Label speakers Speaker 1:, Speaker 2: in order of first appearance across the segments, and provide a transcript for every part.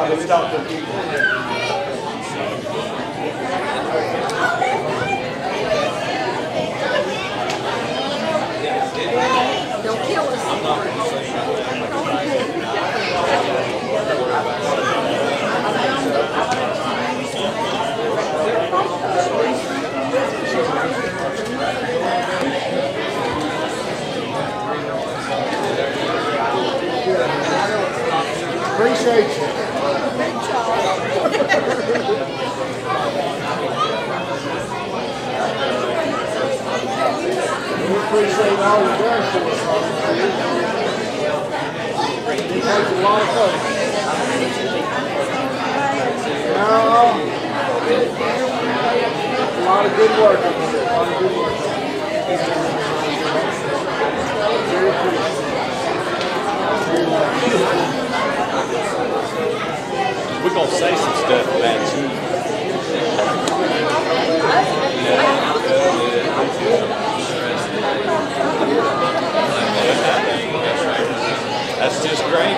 Speaker 1: let's talk to people.
Speaker 2: Don't kill us.
Speaker 1: Appreciate you. We appreciate all you're doing for us. It takes a lot of folks. No, a lot of good work. A lot of good work. Very appreciated.
Speaker 3: We're going to say some stuff about you. That's just great.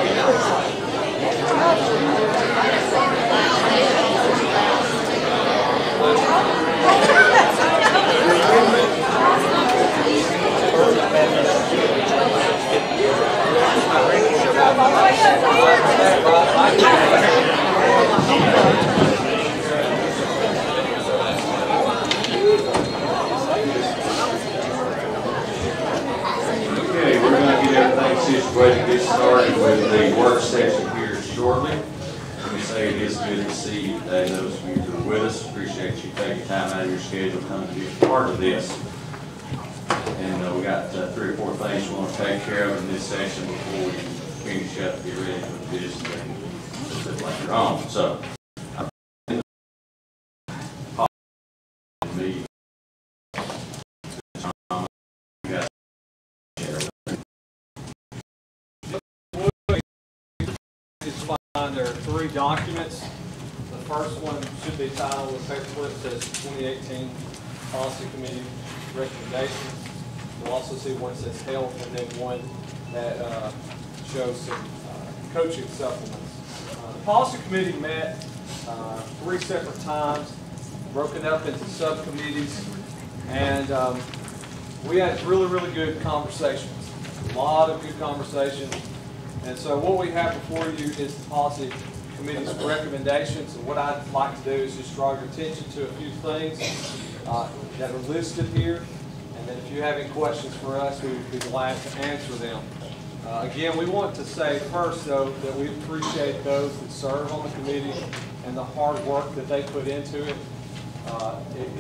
Speaker 4: Okay, we're going to get everything situated and get started with the work session here shortly. Let me say it is good to see you today. Those of you who are with us, appreciate you taking time out of your schedule coming to be a part of this. And we got 3 or 4 things we want to take care of in this session before we finish up and get ready for the business and stuff later on. So,
Speaker 5: There are 3 documents. The first one should be titled with paperwork that says 2018 Policy Committee Recommendations. You'll also see one that says Health and then one that shows some coaching supplements. The Policy Committee met 3 separate times, broken up into subcommittees, and we had really, really good conversations. A lot of good conversations. And so what we have before you is the Policy Committee's recommendations. And what I'd like to do is just draw your attention to a few things that are listed here. And then if you have any questions for us, we would be glad to answer them. Again, we want to say first, though, that we appreciate those that serve on the committee and the hard work that they put into it.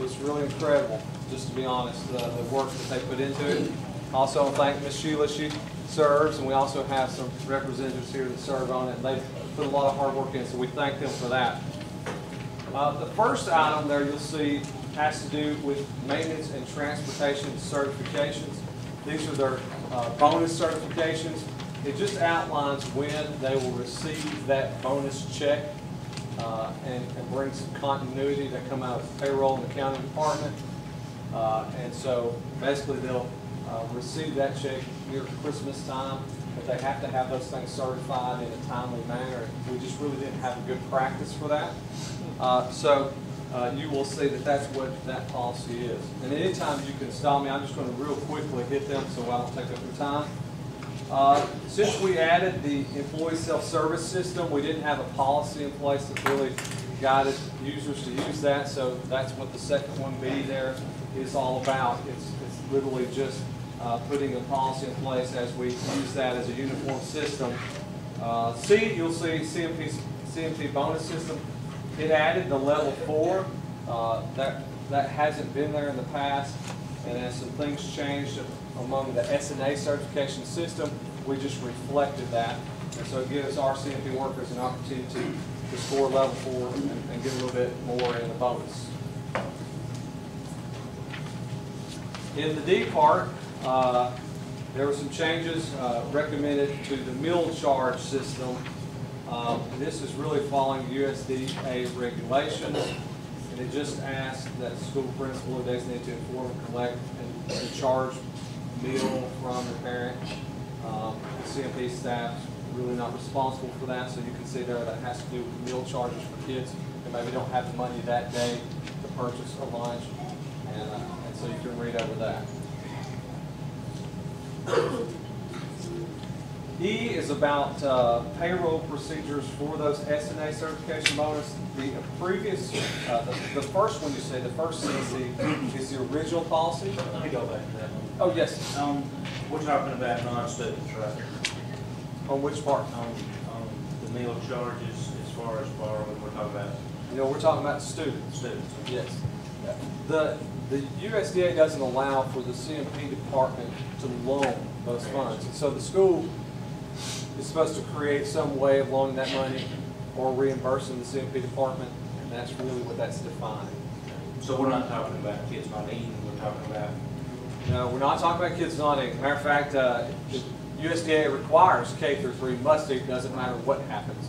Speaker 5: It's really incredible, just to be honest, the work that they put into it. Also, thank Ms. Sheila. She serves, and we also have some representatives here that serve on it, and they've put a lot of hard work in, so we thank them for that. The first item there you'll see has to do with maintenance and transportation certifications. These are their bonus certifications. It just outlines when they will receive that bonus check and bring some continuity that come out of payroll in the county department. And so basically they'll receive that check near Christmas time, but they have to have those things certified in a timely manner. We just really didn't have a good practice for that. So you will see that that's what that policy is. And anytime you can stop me, I'm just going to real quickly hit them so I don't take up your time. Since we added the employee self-service system, we didn't have a policy in place that really guided users to use that, so that's what the second 1B there is all about. It's literally just putting a policy in place as we use that as a uniform system. C, you'll see CMP bonus system. It added the level 4. That hasn't been there in the past, and as some things changed among the SNA certification system, we just reflected that. And so it gives our CMP workers an opportunity to score level 4 and get a little bit more in the bonus. In the D part, there were some changes recommended to the meal charge system. This is really following USDA regulations, and it just asks that the school principal or designated to inform, collect, and charge meal from the parent. CMP staff really not responsible for that. So you can see there that has to do with meal charges for kids who maybe don't have the money that day to purchase a lunch. And so you can read over that. E is about payroll procedures for those SNA certification bonus. The previous, the first one you see, the first CC is the original policy.
Speaker 6: Let me go back to that one.
Speaker 5: Oh, yes.
Speaker 6: We're talking about non-students, right?
Speaker 5: On which part?
Speaker 6: On the meal charges as far as borrowing, we're talking about
Speaker 5: You know, we're talking about students.
Speaker 6: students.
Speaker 5: Yes. The USDA doesn't allow for the CMP department to loan those funds. So the school is supposed to create some way of loaning that money or reimbursing the CMP department, and that's really what that's defined.
Speaker 6: So we're not talking about kids not eating, we're talking about.
Speaker 5: No, we're not talking about kids not eating. Matter of fact, the USDA requires K through 3 must eat, doesn't matter what happens.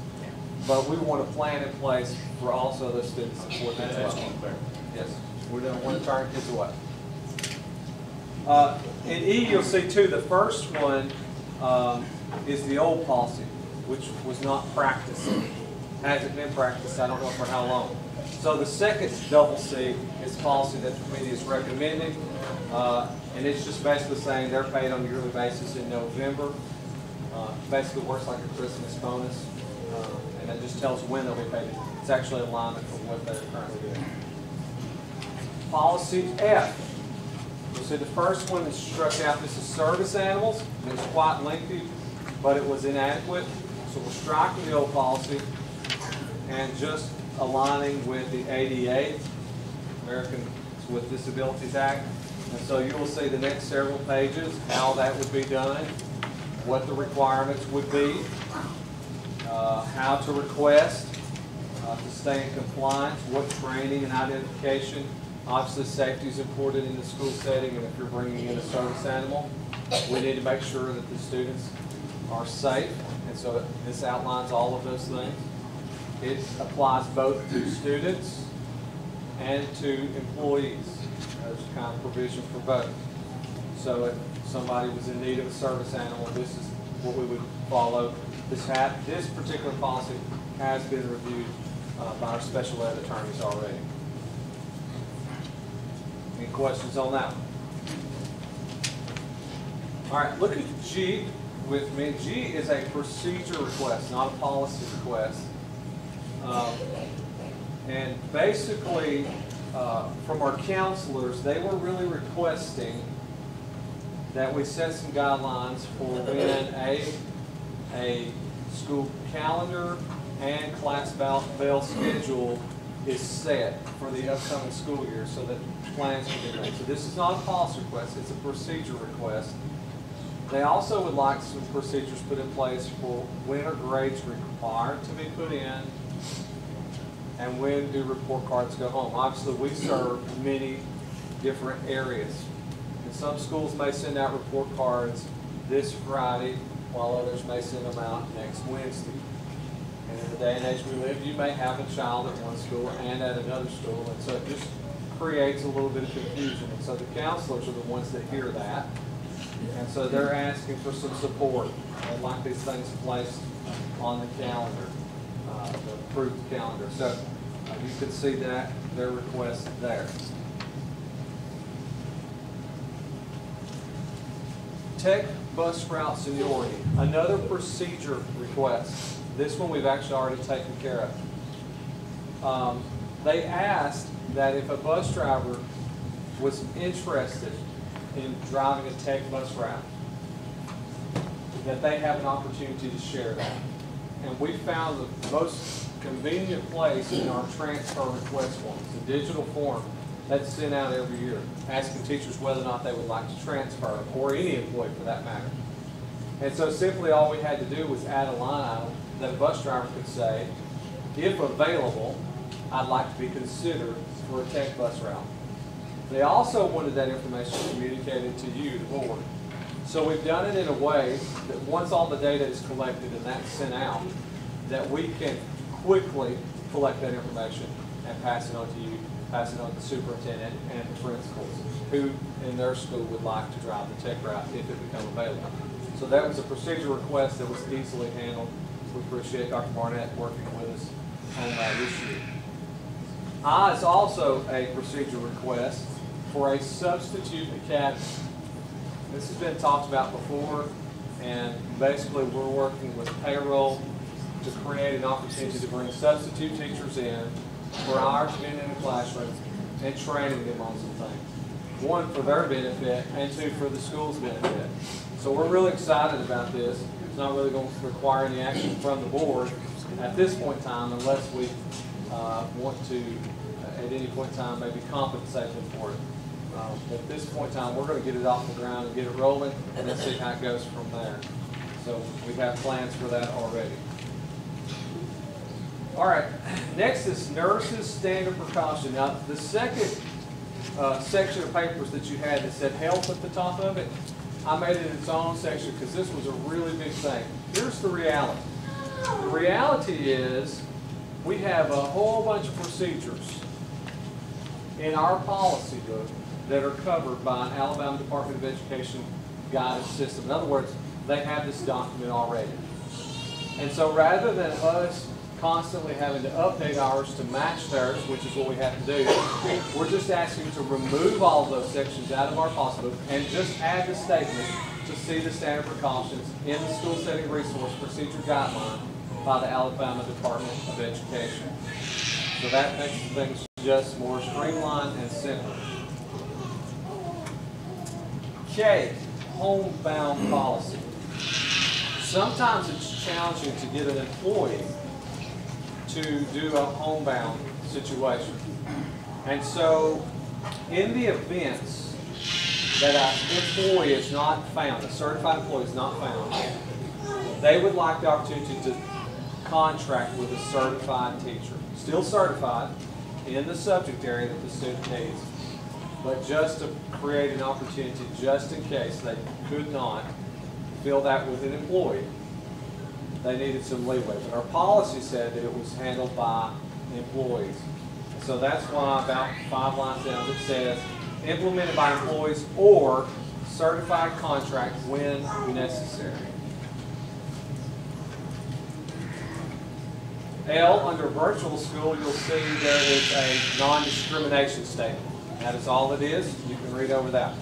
Speaker 5: But we want a plan in place for also those students to support that as well. Yes, we don't want to turn kids away. In E, you'll see too, the first one is the old policy, which was not practiced. Hasn't been practiced, I don't know for how long. So the second double C is policy that the committee is recommending, and it's just basically saying they're paid on a yearly basis in November. Basically works like a Christmas bonus, and it just tells when they'll be paid. It's actually alignment from what they're currently doing. Policy F. You'll see the first one is struck out. This is service animals. It was quite lengthy, but it was inadequate. So we're striking the old policy and just aligning with the ADA, Americans with Disabilities Act. And so you will see the next several pages how that would be done, what the requirements would be, how to request to stay in compliance, what training and identification. Obviously, safety is important in the school setting, and if you're bringing in a service animal, we need to make sure that the students are safe. And so this outlines all of those things. It applies both to students and to employees. There's kind of provision for both. So if somebody was in need of a service animal, this is what we would follow. This particular policy has been reviewed by our special ed attorneys already. Any questions on that one? All right, look at G with me. G is a procedure request, not a policy request. And basically, from our counselors, they were really requesting that we set some guidelines for when a school calendar and class bell schedule is set for the upcoming school year so that plans can be made. So this is not a policy request, it's a procedure request. They also would like some procedures put in place for when are grades required to be put in and when do report cards go home. Obviously, we serve many different areas. And some schools may send out report cards this Friday, while others may send them out next Wednesday. And in the day and age we live, you may have a child at one school and at another school, and so it just creates a little bit of confusion. And so the counselors are the ones that hear that. And so they're asking for some support. They'd like these things placed on the calendar, the approved calendar. So you can see that, their request there. Tech bus route seniority, another procedure request. This one we've actually already taken care of. They asked that if a bus driver was interested in driving a tech bus route, that they have an opportunity to share that. And we found the most convenient place in our transfer request forms, the digital form that's sent out every year, asking teachers whether or not they would like to transfer, or any employee for that matter. And so simply all we had to do was add a line item that a bus driver could say, if available, I'd like to be considered for a tech bus route. They also wanted that information communicated to you, the board. So we've done it in a way that once all the data is collected and that's sent out, that we can quickly collect that information and pass it on to you, pass it on to the superintendent and the principals who in their school would like to drive the tech route if it becomes available. So So that was a procedure request that was easily handled. We appreciate Dr. Barnett working with us on that issue. I is also a procedure request for a substitute academy. This has been talked about before, and basically we're working with payroll to create an opportunity to bring substitute teachers in for hours being in the classroom and training them on some things. One, for their benefit, and two, for the school's benefit. So we're really excited about this. It's not really going to require any action from the board at this point in time unless we want to, at any point in time, maybe compensate them for it. At this point in time, we're going to get it off the ground and get it rolling and then see how it goes from there. So we have plans for that already. All right, next is nurses standard precaution. Now, the second section of papers that you had that said health at the top of it, I made it its own section because this was a really big thing. Here's the reality. The reality is we have a whole bunch of procedures in our policy book that are covered by an Alabama Department of Education guidance system. In other words, they have this document already. And so rather than us constantly having to update ours to match theirs, which is what we have to do, we're just asking to remove all of those sections out of our policy book and just add the statement to see the standard precautions in the school setting resource procedure guideline by the Alabama Department of Education. So that makes things just more streamlined and simple. K, homebound policy. Sometimes it's challenging to get an employee to do a homebound situation. And so in the events that an employee is not found, a certified employee is not found, they would like the opportunity to contract with a certified teacher. Still certified in the subject area that the student needs, but just to create an opportunity just in case they could not fill that with an employee. They needed some leeway. But our policy said that it was handled by employees. So that's why about 5 lines down it says implemented by employees or certified contract when necessary. L, under virtual school, you'll see there is a non-discrimination statement. That is all it is. You can read over that.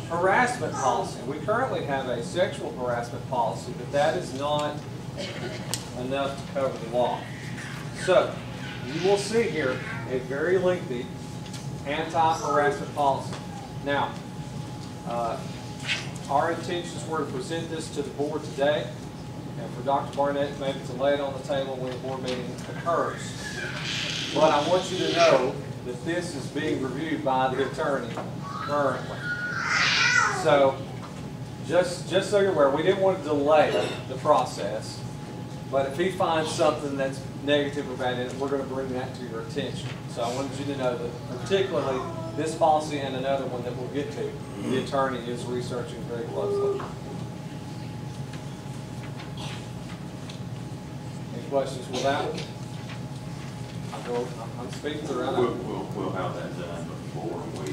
Speaker 5: Harassment policy. We currently have a sexual harassment policy, but that is not enough to cover the law. So, you will see here a very lengthy anti-harassment policy. Now, our intentions were to present this to the board today, and for Dr. Barnett maybe to lay it on the table when the board meeting occurs. But I want you to know that this is being reviewed by the attorney currently. So, just so you're aware, we didn't want to delay the process, but if he finds something that's negative or bad in it, we're going to bring that to your attention. So I wanted you to know that particularly this policy and another one that we'll get to, the attorney is researching very closely. Any questions with that one? I'm speaking through.
Speaker 4: We'll have that done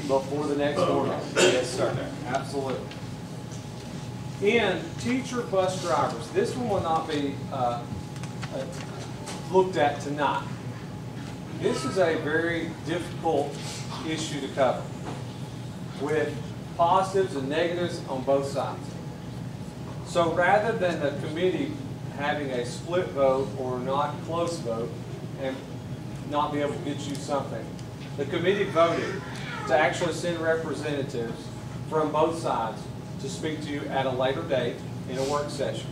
Speaker 5: before the next board meeting. Yes, sir. Absolutely. In teacher bus drivers, this one will not be looked at tonight. This is a very difficult issue to cover with positives and negatives on both sides. So rather than the committee having a split vote or not close vote and not be able to get you something, the committee voted to actually send representatives from both sides to speak to you at a later date in a work session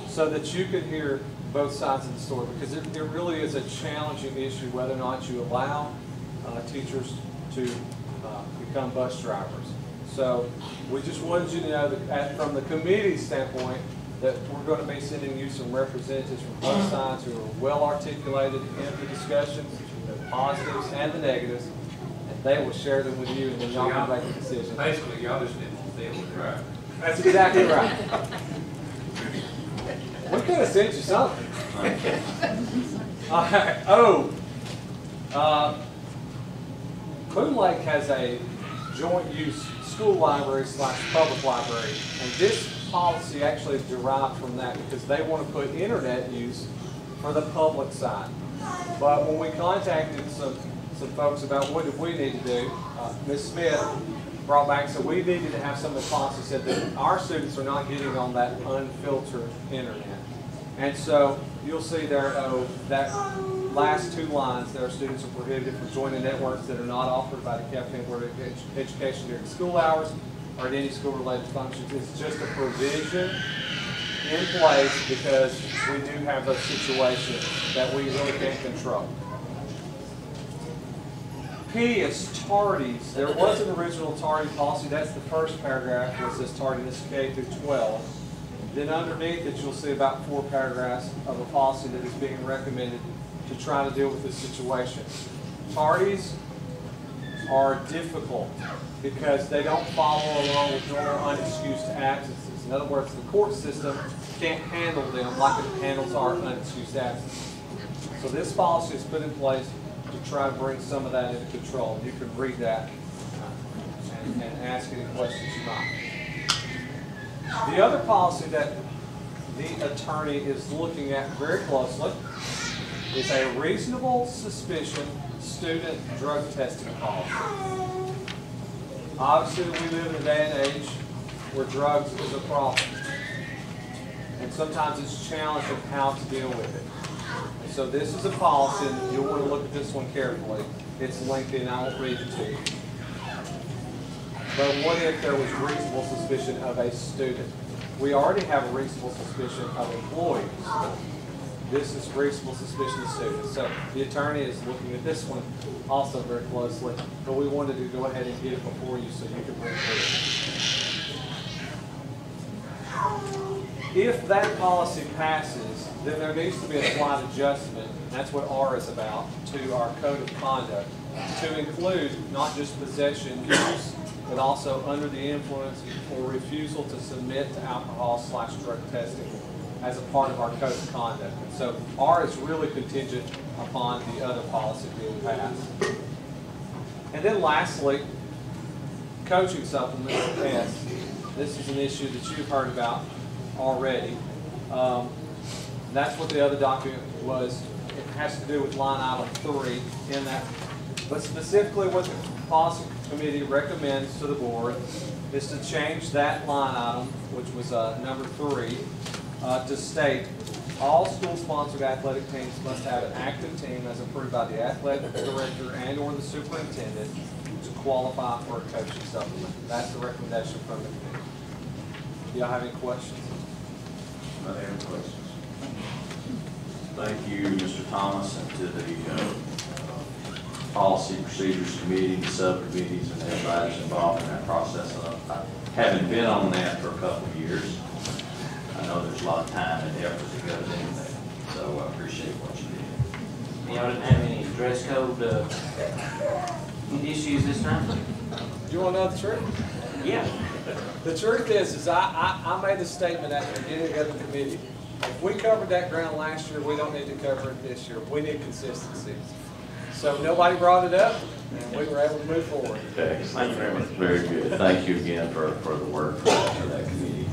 Speaker 5: so that you could hear both sides of the story, because it really is a challenging issue whether or not you allow teachers to become bus drivers. So we just wanted you to know that from the committee standpoint that we're going to be sending you some representatives from both sides who are well articulated in the discussions, the positives and the negatives, and they will share them with you and then y'all can make a decision.
Speaker 1: Basically, y'all just didn't feel it, right?
Speaker 5: That's exactly right. We could have sent you something. All right. Oh, Boone Lake has a joint use school library / public library. And this policy actually is derived from that because they want to put internet use for the public side. But when we contacted some folks about what did we need to do, Ms. Smith brought back, so we needed to have some of the policies said that our students are not getting on that unfiltered internet. And so you'll see there, that last two lines, there, students are prohibited from joining networks that are not offered by the DeKalb Board of Education during school hours or at any school-related functions. It's just a provision in place because we do have those situations that we really can't control. P is tardies. There was an original tardy policy. That's the first paragraph where it says tardiness K through 12. Then underneath it, you'll see about 4 paragraphs of a policy that is being recommended to try to deal with this situation. Tardies are difficult because they don't follow along with normal unexcused absences. In other words, the court system can't handle them like it handles our unexcused absences. So this policy is put in place to try to bring some of that into control. You can read that and ask any questions you might. The other policy that the attorney is looking at very closely is a reasonable suspicion student drug testing policy. Obviously, we live in a day and age where drugs is a problem. And sometimes it's challenging how to deal with it. And so this is a policy, and you'll want to look at this one carefully. It's lengthy, and I won't read it to you. But what if there was reasonable suspicion of a student? We already have a reasonable suspicion of employees. This is reasonable suspicion of students. So the attorney is looking at this one also very closely, but we wanted to go ahead and get it before you so you can bring it. If that policy passes, then there needs to be a slight adjustment, and that's what R is about, to our code of conduct, to include not just possession use, but also under the influence or refusal to submit to alcohol / drug testing as a part of our code of conduct. And so R is really contingent upon the other policy being passed. And then lastly, coaching supplements, S. This is an issue that you've heard about already. That's what the other document was. It has to do with line item 3 in that. But specifically what the policy committee recommends to the board is to change that line item, which was number 3, to state all school-sponsored athletic teams must have an active team as approved by the athletic director and or the superintendent to qualify for a coaching supplement. That's the recommendation from the committee. Do y'all have any questions?
Speaker 4: Are there any questions? Thank you, Mr. Thomas, and to the Policy Procedures Committee, the subcommittees, and everybody's involved in that process. I haven't been on that for a couple of years. I know there's a lot of time and effort that goes into that, so I appreciate what you did.
Speaker 6: Y'all didn't have any dress code issues this time?
Speaker 5: Do you want to know the truth?
Speaker 6: Yeah.
Speaker 5: The truth is I made a statement at the beginning of the committee. If we covered that ground last year, we don't need to cover it this year. We need consistency. So nobody brought it up, and we were able to move forward.
Speaker 4: Okay, thank you very much. Very good. Thank you again for the work for that committee.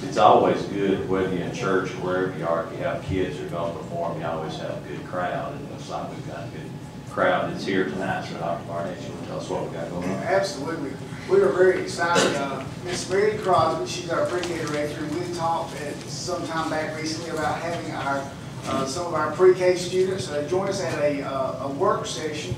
Speaker 4: It's always good, whether you're in church or wherever you are, if you have kids who are going to perform, you always have a good crowd, and it looks like we've got a good crowd that's here tonight. So Dr. Barnett, you want to tell us what we got going on?
Speaker 1: Absolutely. We were very excited. Miss Mary Crosby, she's our pre-K director, and we talked some time back recently about having our some of our pre-K students join us at a work session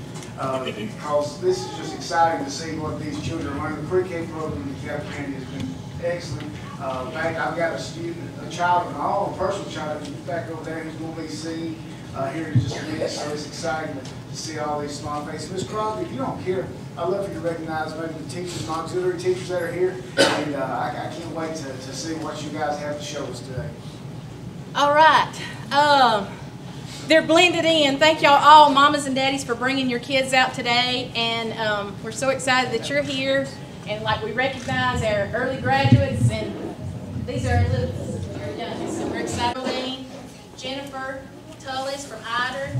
Speaker 1: because this is just exciting to see what these children are learning. The pre-K program in DeKalb County has been excellent. In fact, I've got a child of my own, a personal child, back over there who's going to be seen here in just a minute, so it's exciting to see all these small faces. Ms. Crosby, if you don't care, I'd love for you to recognize maybe the teachers, non-auxiliary teachers that are here, and I can't wait to see what you guys have to show us today.
Speaker 2: All right. They're blended in. Thank y'all all, mamas and daddies, for bringing your kids out today, and we're so excited that you're here, and like we recognize our early graduates, and these are our little, they're young, so we're excited. Jennifer Tullis from Ider.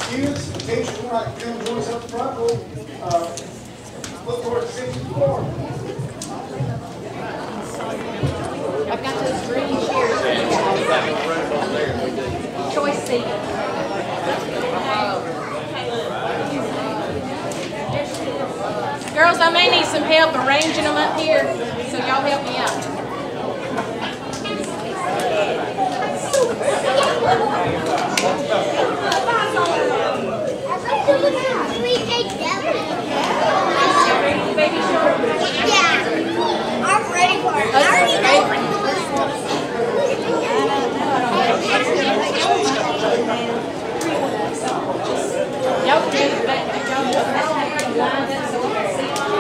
Speaker 1: Students teachers would like to come join us up front, we'll look forward to seeing you tomorrow.
Speaker 2: I've got those green chairs. Choice seat. Girls, I may need some help arranging them up here, so y'all help me out.
Speaker 7: Baby shark? Yeah. I'm ready for it. I already know.
Speaker 2: Y'all can do it back. Y'all lined up so we can see. So,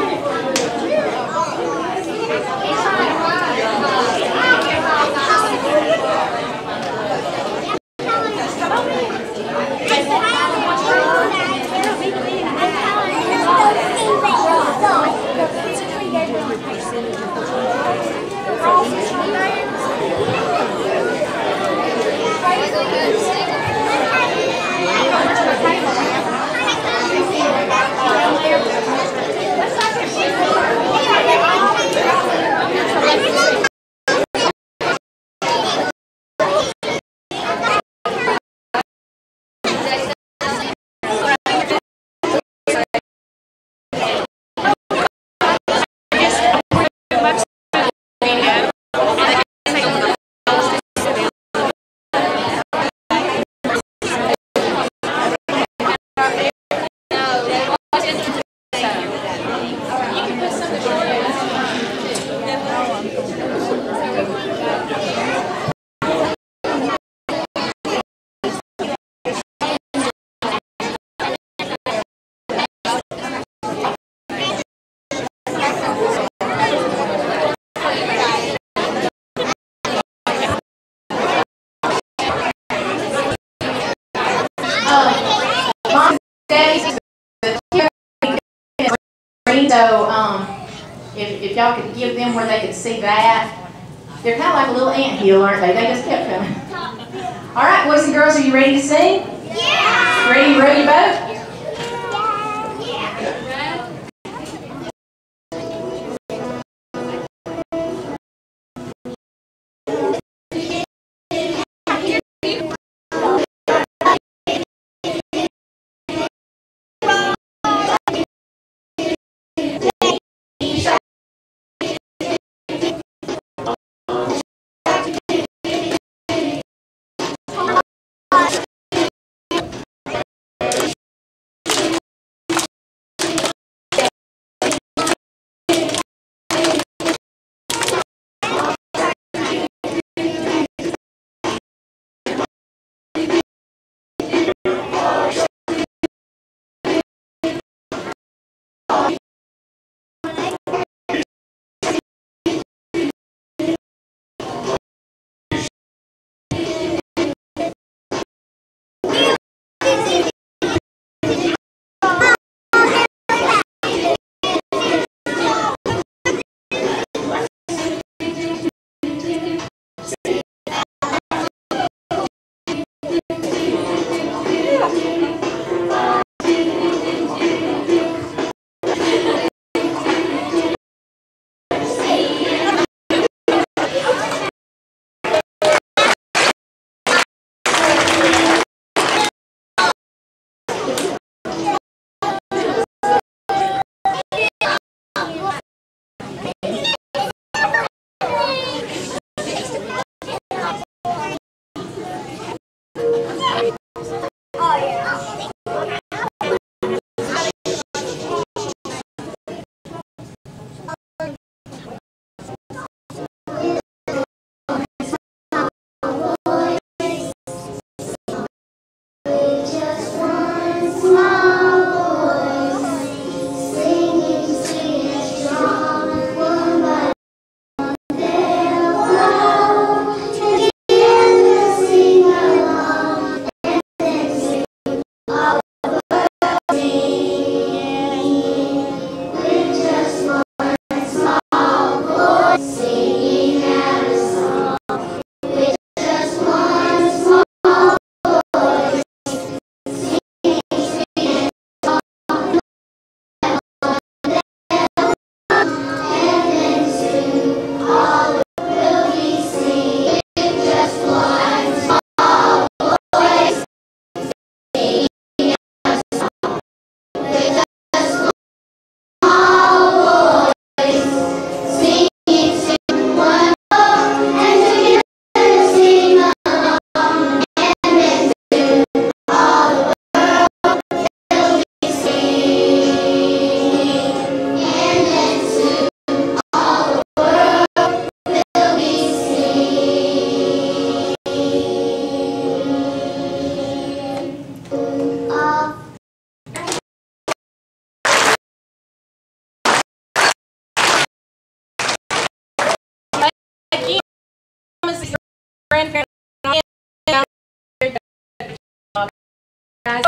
Speaker 2: if y'all could give them where they could see that. They're kind of like a little anthill, aren't they? They just kept coming. All right, boys and girls, are you ready to sing?
Speaker 7: Yeah.
Speaker 2: Ready to row your boat? grandparents. Guys.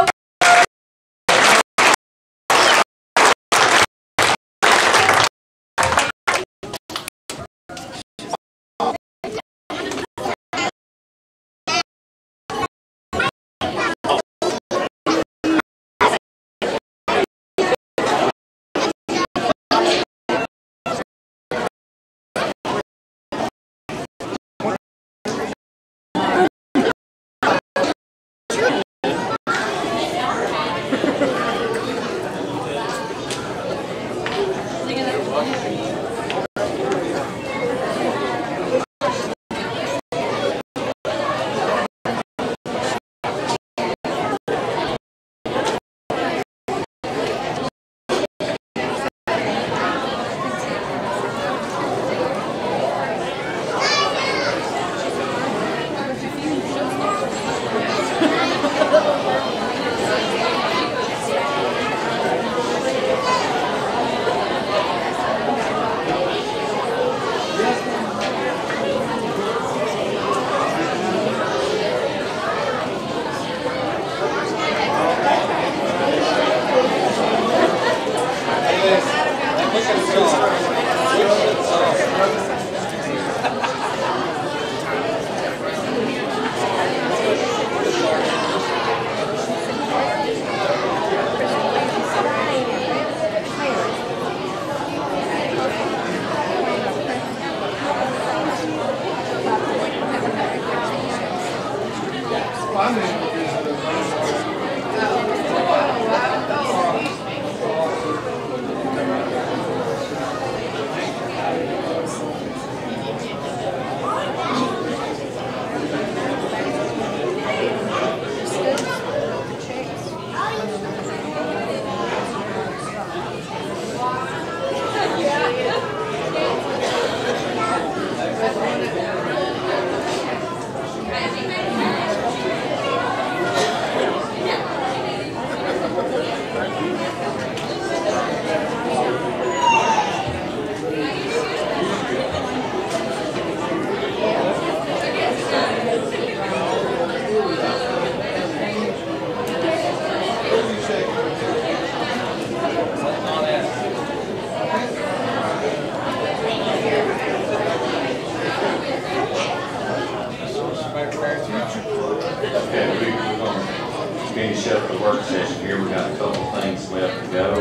Speaker 4: Finish up the work session here. We've got a couple things left to go.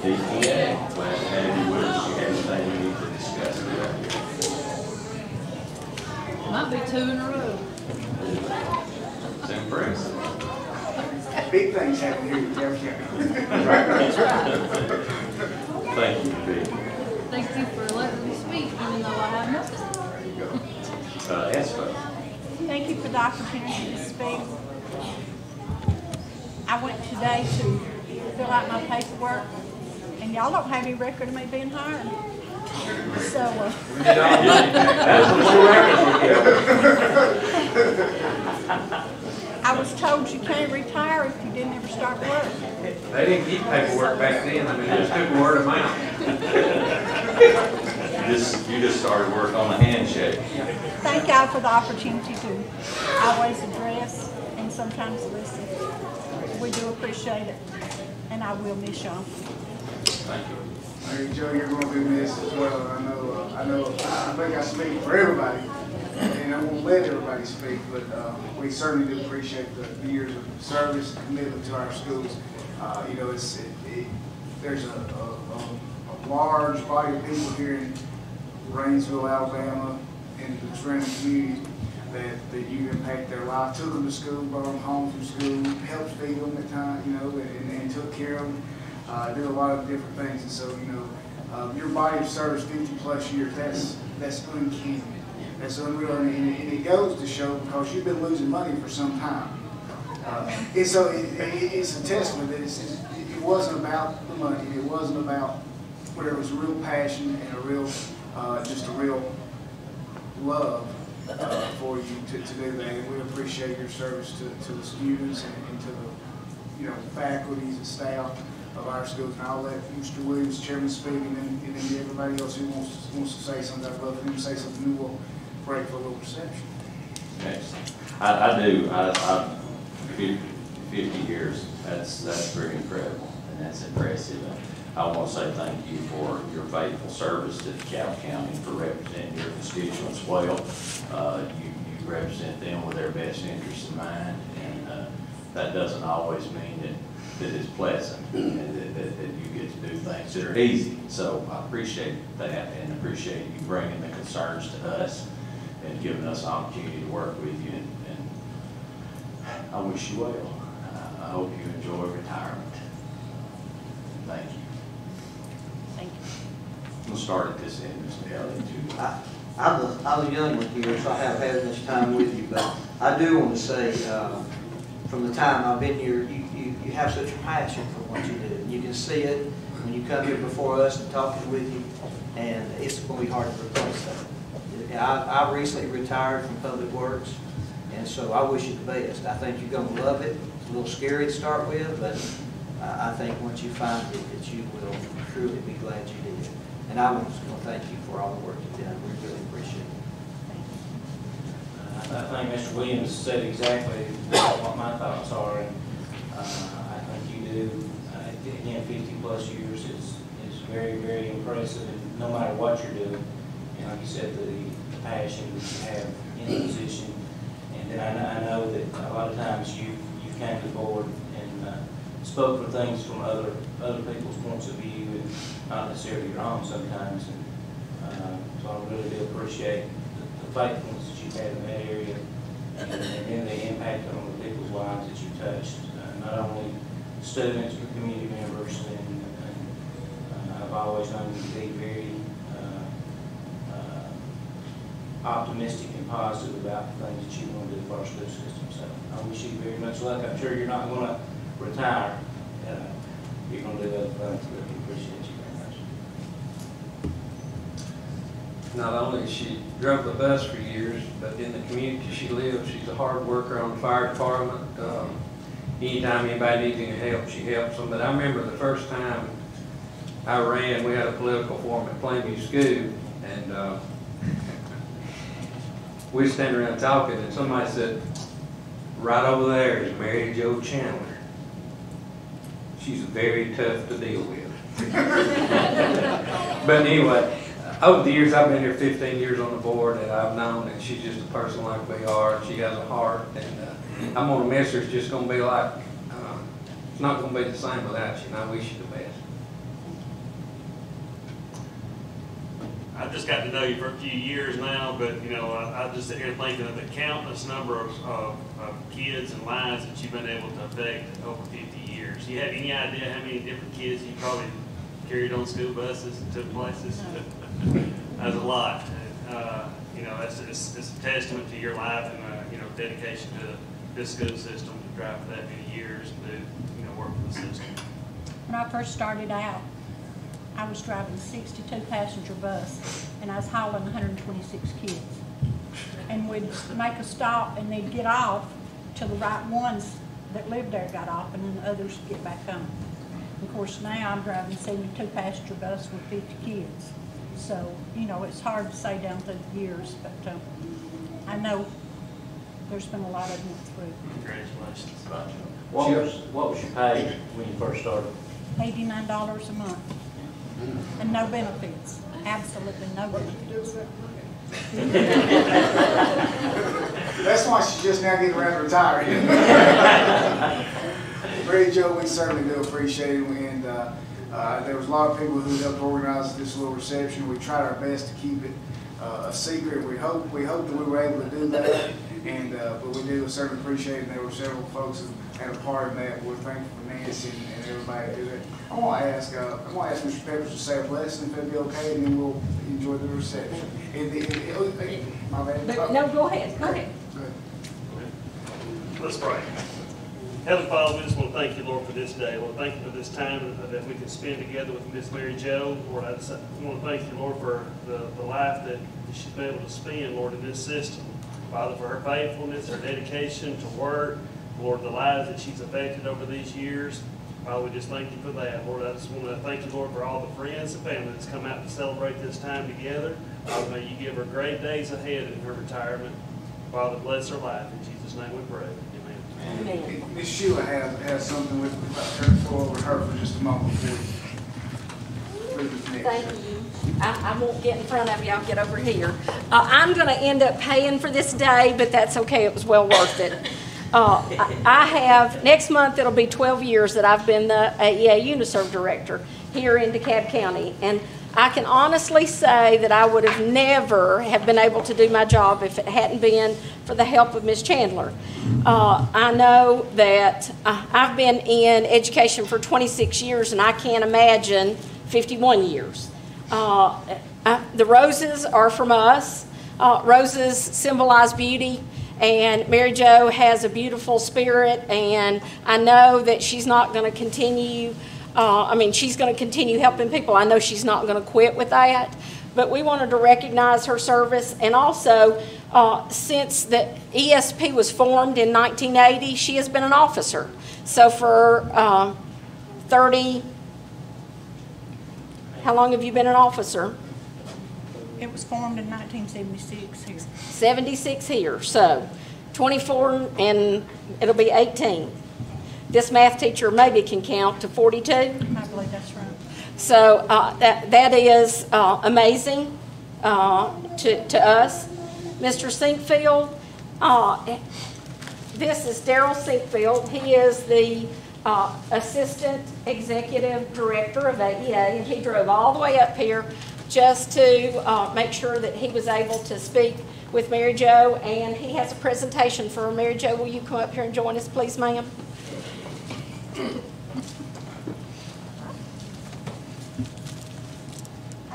Speaker 4: DeKalb, glad to have you with us. You have anything we need to discuss about here?
Speaker 8: Might be 2 in a row.
Speaker 4: It's impressive.
Speaker 1: Big things happen here in DeKalb County.
Speaker 4: Thank you, Vic.
Speaker 8: Thank you for letting me speak, even though I have nothing.
Speaker 4: There you go. Espo.
Speaker 9: Thank you for the opportunity to speak. I went today to fill out my paperwork, and y'all don't have any record of me being hired. So, I was told you can't retire if you didn't ever start work.
Speaker 6: They didn't keep paperwork back then. I mean, they just took word of mouth.
Speaker 4: You just started work on the handshake.
Speaker 9: Thank y'all for the opportunity to always address and sometimes listen. We do appreciate it, and I will miss y'all.
Speaker 4: Thank you.
Speaker 1: Hey, Joe, you're going to be missed as well. I think I speak for everybody, and I won't let everybody speak, but we certainly do appreciate the years of service and commitment to our schools. You know, there's a large body of people here in Rainsville, Alabama, and the surrounding community that you impact their life, took them to school, brought them home from school, helped feed them at times, you know, and took care of them. Did a lot of different things, and so, you know, your body of service 50+ years, that's uncanny. That's unreal, and it goes to show because you've been losing money for some time. And so it's a testament that it wasn't about the money, it wasn't about where it was a real passion and a real, just a real love for you to do that. And we appreciate your service to the students and to the, you know, faculties and staff of our schools. And I'll let Mr. Williams, Chairman, speak, and then everybody else who wants to say something. I'd love for him to say something, and break for a little reception.
Speaker 4: Excellent. I do. I'm 50 years. That's very incredible, and that's impressive. I want to say thank you for your faithful service to DeKalb County, for representing your constituents well. You represent them with their best interests in mind, and that doesn't always mean that it's pleasant and that you get to do things that are easy. So I appreciate that, and appreciate you bringing the concerns to us and giving us an opportunity to work with you. And I wish you well. I hope you enjoy retirement. Thank you.
Speaker 2: Thank you.
Speaker 4: We'll start at this end, Ms. Kelly.
Speaker 10: I'm the young one here, so I haven't had much time with you, but I do want to say, from the time I've been here, you have such a passion for what you do. You can see it when you come here before us and talking with you, and it's going to be hard to replace that. I recently retired from Public Works, and so I wish you the best. I think you're going to love it. It's a little scary to start with, but I think once you find it, that you will truly be glad you did. And I was going to thank you for all the work you've done. We really appreciate it.
Speaker 6: I think Mr. Williams said exactly what my thoughts are, and I think you do. Again, 50+ years is very, very impressive, and no matter what you're doing, and like you said, the passion that you have in the position. And then I know that a lot of times you've came to the board and spoke for things from other people's points of view, and not necessarily your own sometimes. And so I really do appreciate the faithfulness that you've had in that area, and then the impact on the people's lives that you've touched, not only students but community members. And I've always known you to be very optimistic and positive about the things that you want to do for our school system. So I wish you very much luck. I'm sure you're not going to retire. You're going to do other things, but we appreciate you very much.
Speaker 11: Not only has she drove the bus for years, but in the community she lives, she's a hard worker on the fire department. Anytime anybody needs any help, she helps them. But I remember the first time I ran, we had a political forum at Plainview School, and we were standing around talking, and somebody said, right over there is Mary Jo Chandler. She's very tough to deal with. But anyway, over the years, I've been here 15 years on the board, and I've known that she's just a person like we are. She has a heart, and I'm going to miss her. It's just going to be like, it's not going to be the same without you, and I wish you the best.
Speaker 6: I've just got to know you for a few years now, but you know, I just sit here thinking of the countless number of kids and lives that you've been able to affect over 50 years. Do you have any idea how many different kids you probably carried on school buses and took places? That's a lot. You know, it's a testament to your life and you know, dedication to this school system to drive for that many years and do, you know, work for the system.
Speaker 9: When I first started out, I was driving a 62 passenger bus, and I was hauling 126 kids. And we'd make a stop, and they'd get off till the right ones that lived there got off, and then the others would get back home. Of course, now I'm driving a 72 passenger bus with 50 kids. So, you know, it's hard to say down through the years, but I know there's been a lot of them through.
Speaker 6: Congratulations.
Speaker 5: What was your pay when you first started?
Speaker 9: $89 a month. And no benefits. Absolutely no benefits.
Speaker 1: That's why she's just now getting around to retiring. Mary Jo, we certainly do appreciate it, and there was a lot of people who helped organize this little reception. We tried our best to keep it a secret. We hope that we were able to do that, and but we do certainly appreciate it. And there were several folks who had a part in that. We're thankful for Nancy and everybody to do it. I want to ask Mr. Peppers to say a blessing, if that'd be okay, and then we'll enjoy the reception. My bad.
Speaker 9: No, go ahead. Go ahead.
Speaker 6: Let's pray. Heavenly Father, we just want to thank you, Lord, for this day. Lord, thank you for this time that we can spend together with Miss Mary Jo. Lord, I want to thank you, Lord, for the life that she's been able to spend, Lord, in this system. Father, for her faithfulness, her dedication to work, Lord, the lives that she's affected over these years.
Speaker 12: Father, we just thank you for that. Lord, I just want to thank you, Lord, for all the friends and family that's come out to celebrate this time together. Father, may you give her great days ahead in her retirement. Father, bless her life. In Jesus' name we pray. Amen.
Speaker 1: Miss Sheila has something with her, go over her for just a moment, please.
Speaker 13: Thank you. I won't get in front of you. I'll get over here. I'm going to end up paying for this day, but that's okay. It was well worth it. I have, next month it'll be 12 years that I've been the AEA Uniserve Director here in DeKalb County. And I can honestly say that I would have never have been able to do my job if it hadn't been for the help of Ms. Chandler. I know that I've been in education for 26 years, and I can't imagine 51 years. The roses are from us. Roses symbolize beauty, and Mary Jo has a beautiful spirit, and I know that she's not going to continue she's going to continue helping people. I know she's not going to quit with that, but we wanted to recognize her service. And also, since the ESP was formed in 1980, she has been an officer. So for how long have you been an officer?
Speaker 9: It was formed in 1976 here.
Speaker 13: 76 here, so 24 and it'll be 18. This math teacher maybe can count to 42.
Speaker 9: I believe that's right.
Speaker 13: So that is amazing to us. Mr. Sinkfield, this is Daryl Sinkfield. He is the Assistant Executive Director of AEA, and he drove all the way up here just to make sure that he was able to speak with Mary Jo, and he has a presentation for Mary Jo. Will you come up here and join us, please, ma'am?
Speaker 9: I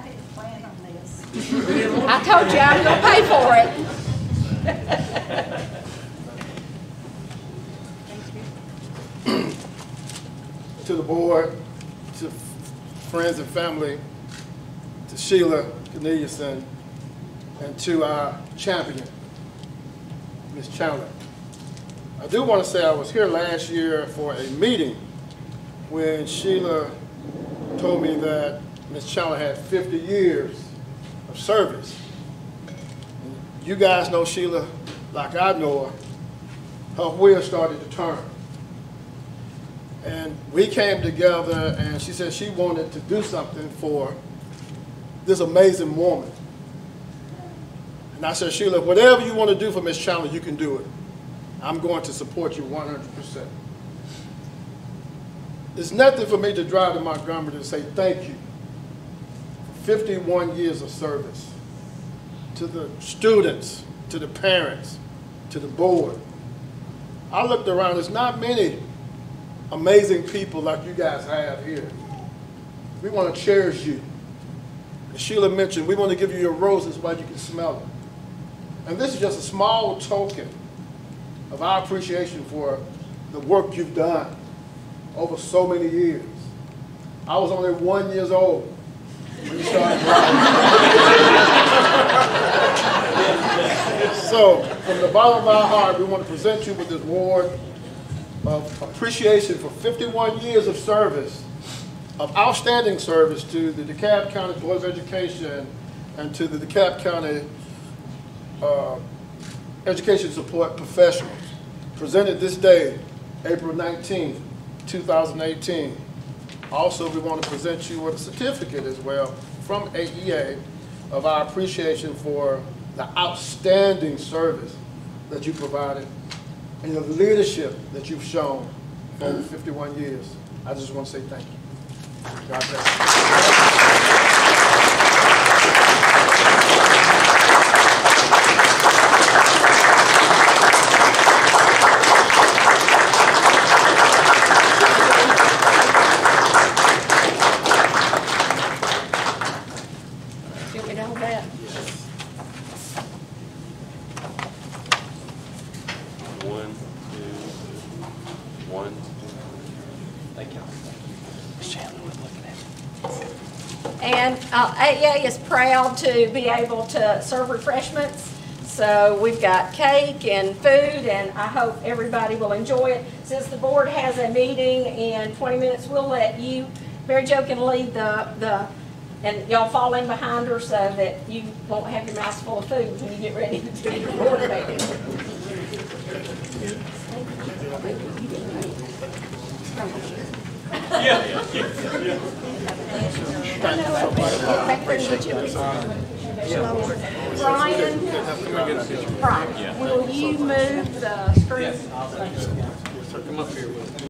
Speaker 9: didn't plan on this.
Speaker 13: I told you I'm going to pay for
Speaker 9: it.
Speaker 14: To the board, to friends and family, to Sheila Corneliuson, and to our champion, Ms. Chandler. I do want to say I was here last year for a meeting when Sheila told me that Ms. Chandler had 50 years of service. And you guys know Sheila like I know her. Her wheels started to turn. And we came together and she said she wanted to do something for this amazing woman. And I said, Sheila, whatever you want to do for Ms. Chandler, you can do it. I'm going to support you 100%. It's nothing for me to drive to Montgomery to say thank you for 51 years of service to the students, to the parents, to the board. I looked around, there's not many amazing people like you guys have here. We want to cherish you. As Sheila mentioned, we want to give you your roses while you can smell them. And this is just a small token of our appreciation for the work you've done over so many years. I was only 1 year old when you started driving. So, from the bottom of our heart, we want to present you with this award of appreciation for 51 years of service, of outstanding service to the DeKalb County Board of Education and to the DeKalb County Education Support Professionals. Presented this day, April 19th, 2018. Also, we want to present you with a certificate as well from AEA of our appreciation for the outstanding service that you provided and the leadership that you've shown for over 51 years. I just want to say thank you. God bless you.
Speaker 13: And AEA is proud to be able to serve refreshments. So we've got cake and food, and I hope everybody will enjoy it. Since the board has a meeting in 20 minutes, we'll let you, Mary Jo can lead and y'all fall in behind her so that you won't have your mouth full of food when you get ready to do your board meeting. Brian, will you move the screen?
Speaker 5: Come up here with me.